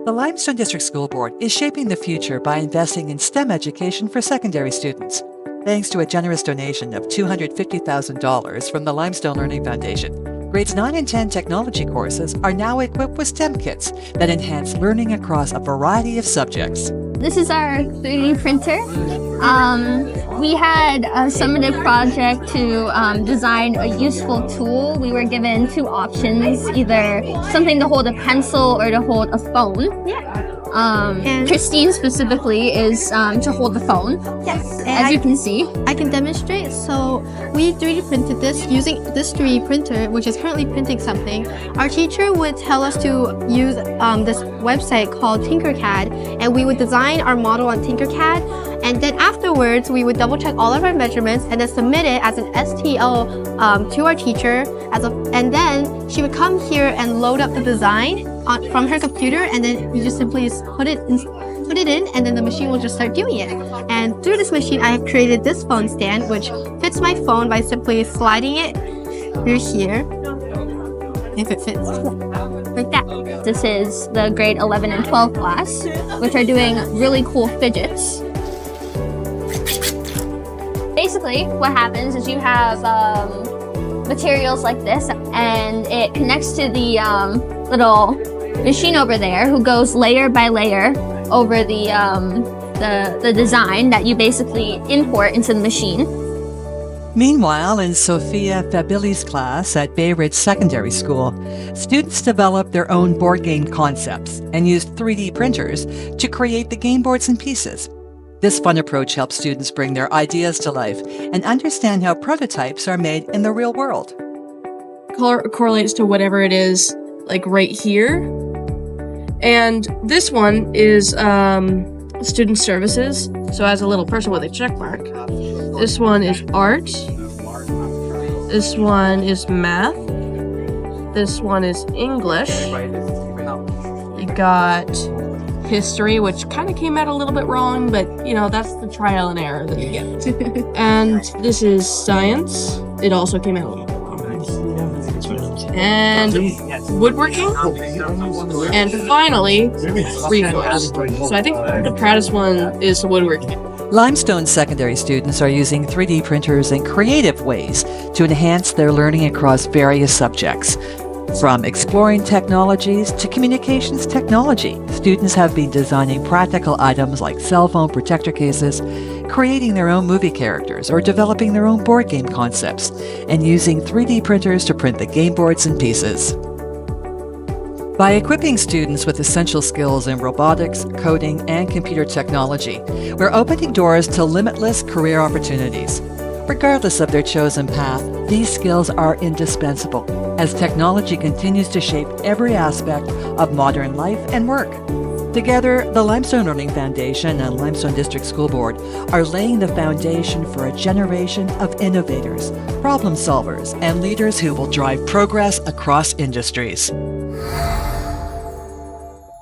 The Limestone District School Board is shaping the future by investing in STEM education for secondary students. Thanks to a generous donation of $250,000 from the Limestone Learning Foundation, grades 9 and 10 technology courses are now equipped with STEM kits that enhance learning across a variety of subjects. This is our 3D printer. We had a summative project to design a useful tool. We were given two options, either something to hold a pencil or to hold a phone. And Christine specifically is to hold the phone. Yes. As you can see. I can demonstrate. So we 3D printed this using this 3D printer, which is currently printing something. Our teacher would tell us to use this website called Tinkercad, and we would design our model on Tinkercad. And then afterwards, we would double check all of our measurements and then submit it as an STL to our teacher. And then she would come here and load up the design from her computer, and then you just simply put it in, and then the machine will just start doing it. And through this machine, I have created this phone stand, which fits my phone by simply sliding it through here, if it fits. Like that. This is the grade 11 and 12 class, which are doing really cool fidgets. Basically, what happens is you have materials like this, and it connects to the little machine over there, who goes layer by layer over the design that you basically import into the machine. Meanwhile, in Sophia Fabili's class at Bayridge Secondary School, students developed their own board game concepts and used 3D printers to create the game boards and pieces. This fun approach helps students bring their ideas to life and understand how prototypes are made in the real world. Correlates to whatever it is, like right here. And this one is student services, so as a little person with a check mark. This one is art. This one is math. This one is English. You got history, which kind of came out a little bit wrong, but you know, that's the trial and error that you get. And this is science. It also came out a little bit wrong. And woodworking. And finally, recourse. So I think the proudest one is the woodworking. Limestone secondary students are using 3D printers in creative ways to enhance their learning across various subjects. From exploring technologies to communications technology, students have been designing practical items like cell phone protector cases, creating their own movie characters, or developing their own board game concepts, and using 3D printers to print the game boards and pieces. By equipping students with essential skills in robotics, coding, and computer technology, we're opening doors to limitless career opportunities. Regardless of their chosen path, these skills are indispensable as technology continues to shape every aspect of modern life and work. Together, the Limestone Learning Foundation and Limestone District School Board are laying the foundation for a generation of innovators, problem solvers, and leaders who will drive progress across industries.